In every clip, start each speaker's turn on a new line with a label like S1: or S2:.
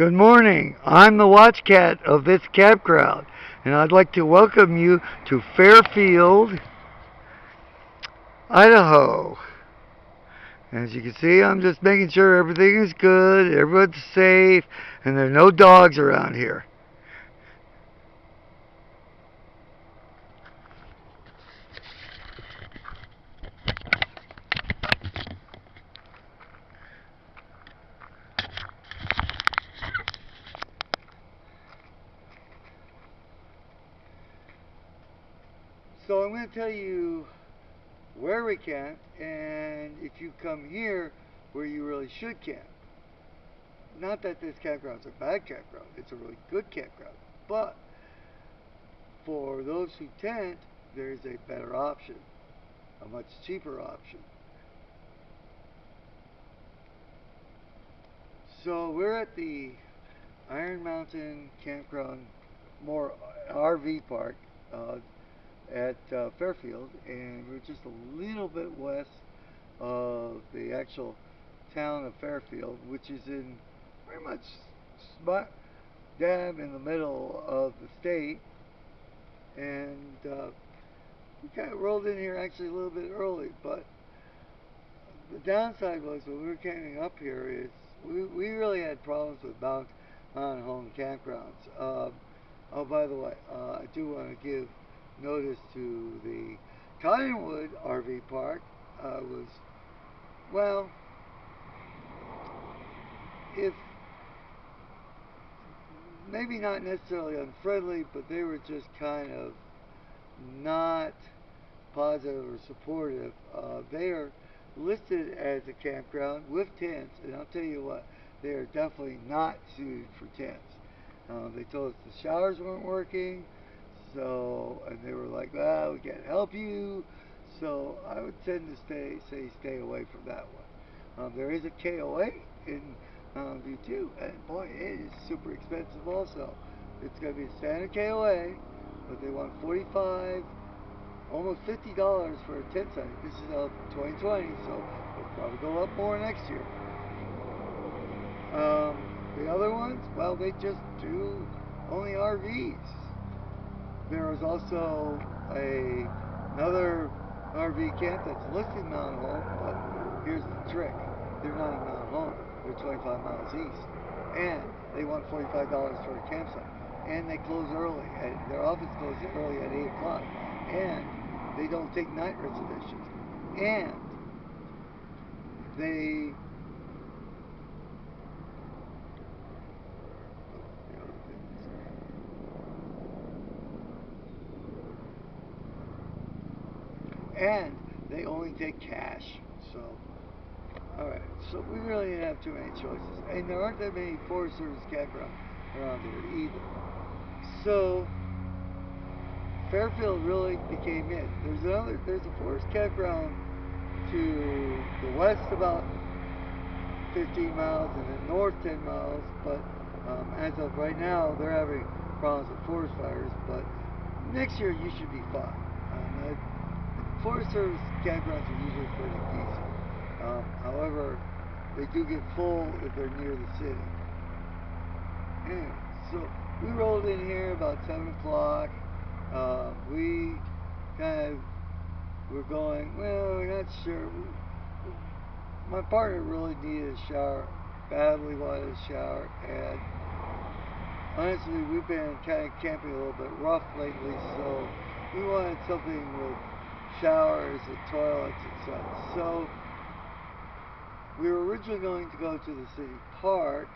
S1: Good morning. I'm the watch cat of this campground, and I'd like to welcome you to Fairfield, Idaho. As you can see, I'm just making sure everything is good, everyone's safe, and there are no dogs around here. So I'm going to tell you where we camp, and if you come here, where you really should camp. Not that this campground's a bad campground, it's a really good campground, but for those who tent, there's a better option, a much cheaper option. So we're at the Iron Mountain Campground, more RV park, at Fairfield, and we're just a little bit west of the actual town of Fairfield, which is in pretty much spot dab in the middle of the state. And we kind of rolled in here actually a little bit early, but the downside was when we were camping up here is we really had problems with mountain home campgrounds. Oh, by the way, I do want to give notice to the Cottonwood RV park. Was, well, if maybe not necessarily unfriendly, but they were just kind of not positive or supportive. They are listed as a campground with tents, and I'll tell you what, they are definitely not suited for tents. They told us the showers weren't working, so, and they were like, well, we can't help you. So I would tend to stay away from that one. There is a KOA in View 2, and boy, it is super expensive also. It's going to be a standard KOA, but they want $45, almost $50 for a tent site. This is 2020, so it'll probably go up more next year. The other ones, well, they just do only RVs. There was also another RV camp that's listed in Mount Home, but here's the trick. They're not in Mount Home. They're 25 miles east. And they want $45 for a campsite. And they close early. Their office closes early at 8 o'clock. And they don't take night reservations. And they... And they only take cash. So, alright, so we really didn't have too many choices. And there aren't that many Forest Service campgrounds around here either. So, Fairfield really became it. There's a forest campground to the west about 15 miles and then north 10 miles, but as of right now, they're having problems with forest fires, but next year you should be fine. Forest Service campgrounds are usually pretty decent. However, they do get full if they're near the city. Anyway, so we rolled in here about 7 o'clock. We kind of were going, well, we're not sure. My partner really needed a shower, badly wanted a shower, and honestly, we've been kind of camping a little bit rough lately, so we wanted something with showers and toilets and such. So we were originally going to go to the city park,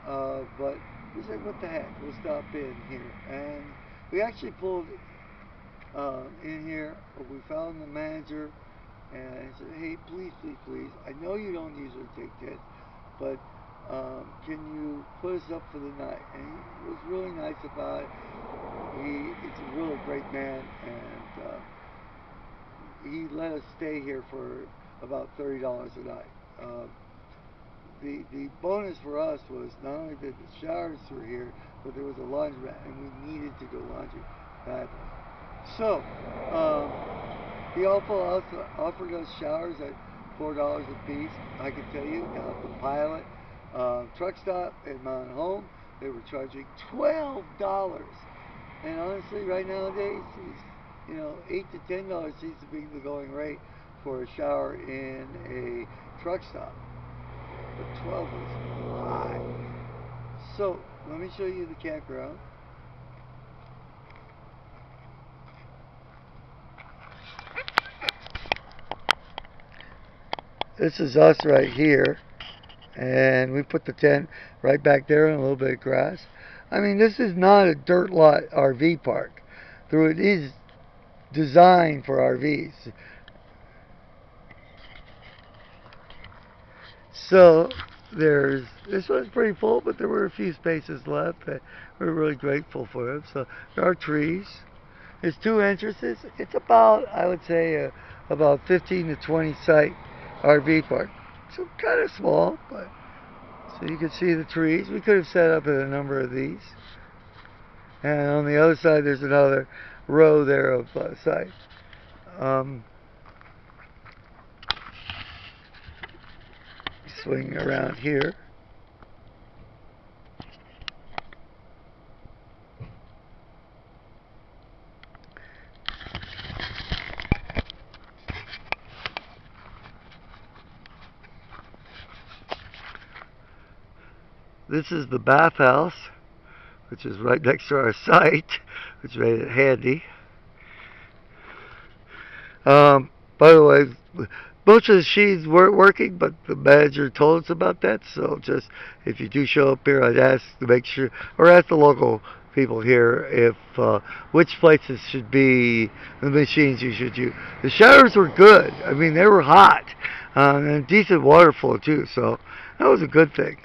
S1: but we said, what the heck, we'll stop in here. And we actually pulled in here. We found the manager, and I said, hey, please, I know you don't usually take tents, but can you put us up for the night? And he was really nice about it. He's a really great man, and he let us stay here for about $30 a night. The bonus for us was not only did the showers were here, but there was a laundromat, and we needed to go laundry badly. So he also offered us showers at $4 a piece. I can tell you, the pilot truck stop at Mount Home, they were charging $12. And honestly, right nowadays, $8 to $10 seems to be the going rate for a shower in a truck stop. But 12 is high. So let me show you the campground. This is us right here, and we put the tent right back there and a little bit of grass. I mean, this is not a dirt lot RV park, though it is designed for RVs. So this one's pretty full, but there were a few spaces left that we're really grateful for it. So there are trees. There's two entrances. It's about, I would say, about 15 to 20 site RV park. So kind of small, but so you can see the trees. We could have set up a number of these. And on the other side, there's another row there of sites. Swing around here. This is the bathhouse, which is right next to our site, which made it handy. By the way, most of the sheets weren't working, but the manager told us about that. So just if you do show up here, I'd ask to make sure, or ask the local people here if which places should be the machines you should use. The showers were good. I mean, they were hot and decent water flow too. So that was a good thing.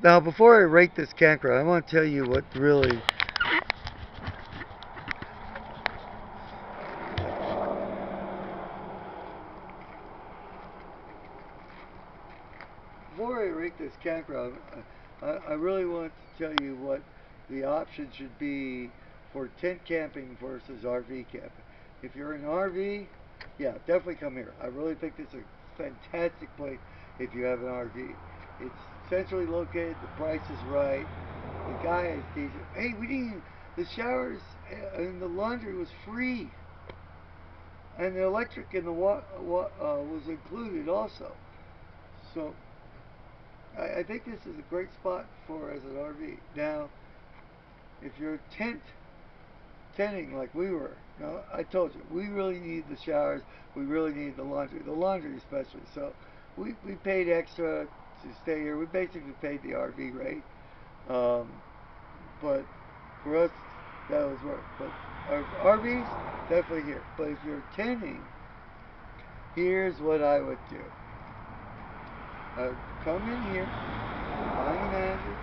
S1: Now, before I rate this campground, I want to tell you what really before I rate this campground, I really want to tell you what the option should be for tent camping versus RV camping. If you're in an RV, yeah, definitely come here. I really think this is a fantastic place if you have an RV. It's centrally located, the price is right, the guy is decent. Hey, the showers and the laundry was free. And the electric and the was included also. So I think this is a great spot for as an RV. Now, if you're tenting like we were, now I told you we really need the showers, we really need the laundry especially. So we paid extra to stay here. We basically paid the RV rate, but for us that was work. But our RVs definitely here. But if you're tenting, here's what I would do. Come in here, find a manager,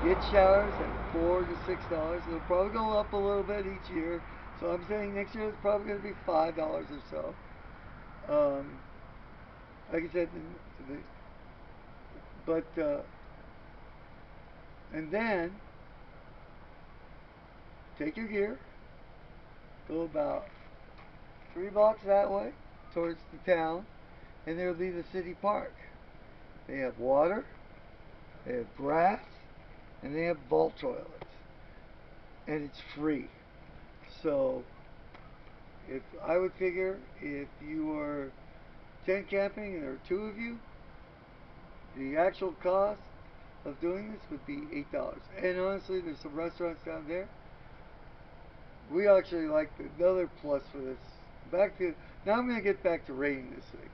S1: get showers at $4 to $6. It'll probably go up a little bit each year. So I'm saying next year it's probably going to be $5 or so. Like I said, and then take your gear, go about 3 blocks that way towards the town, and there'll be the city park. They have water, they have grass, and they have vault toilets. And it's free. So if I would figure if you were tent camping and there are 2 of you, the actual cost of doing this would be $8. And honestly, there's some restaurants down there. We actually like another plus for this. Now I'm going to get back to rating this thing.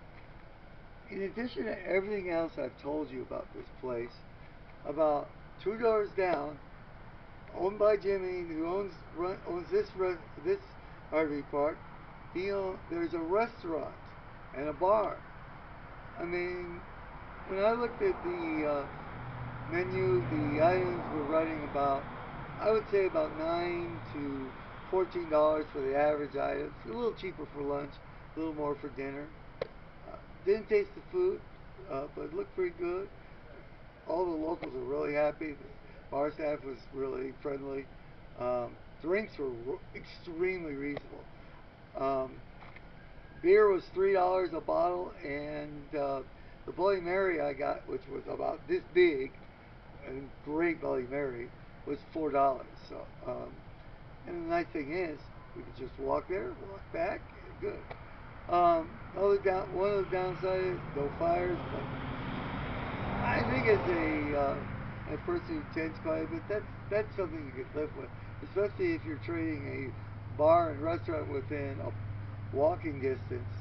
S1: In addition to everything else I've told you about this place, about 2 doors down, owned by Jimmy, who owns this RV park, there's a restaurant and a bar. I mean, when I looked at the menu, the items were running about, I would say about $9 to $14 for the average items. A little cheaper for lunch, a little more for dinner. Didn't taste the food, but it looked pretty good. All the locals were really happy. The bar staff was really friendly. Drinks were extremely reasonable. beer was $3 a bottle, and the Bloody Mary I got, which was about this big, and great Bloody Mary, was $4. So, and the nice thing is, we could just walk there, walk back, good. One of the downsides, no fires, but I think as a person who tends quite a bit, that's something you could live with, especially if you're trading a bar and restaurant within a walking distance.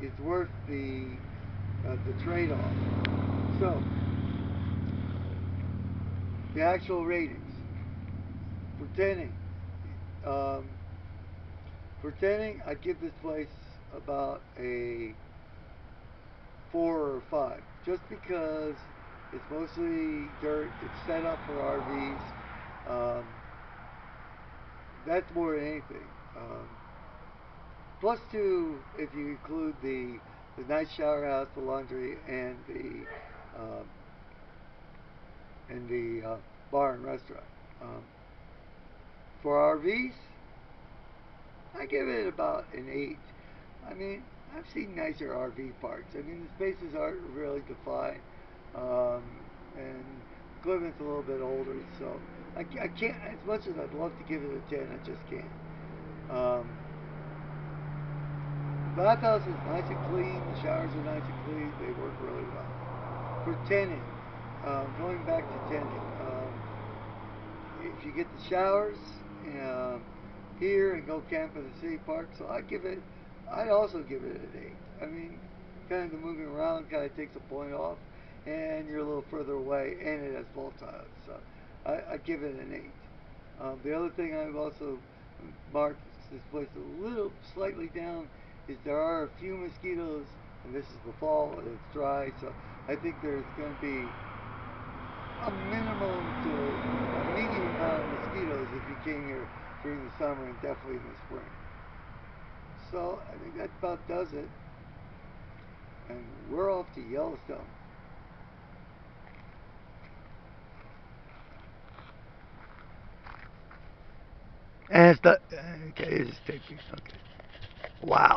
S1: It's worth the trade-off. So, the actual ratings for tenting. For tenting, I'd give this place about a 4 or 5, just because it's mostly dirt. It's set up for RVs. That's more than anything. Plus 2, if you include the nice shower house, the laundry, and the bar and restaurant. For RVs, I give it about an 8. I mean, I've seen nicer RV parks. I mean, the spaces aren't really defined, and equipment's a little bit older, so I can't, as much as I'd love to give it a 10, I just can't. The bathhouse is nice and clean, the showers are nice and clean, they work really well. For tenting, going back to tenting, if you get the showers here and go camp in the city park, so I'd also give it an 8. I mean, kind of the moving around kind of takes a point off, and you're a little further away, and it has volatiles, so I'd give it an 8. The other thing I've also marked this place a little slightly down is there are a few mosquitoes, and this is the fall and it's dry, so I think there's going to be a minimum to a medium amount of mosquitoes if you came here during the summer and definitely in the spring. So I think that about does it, and we're off to Yellowstone. And it's the okay, it's taking okay. Wow.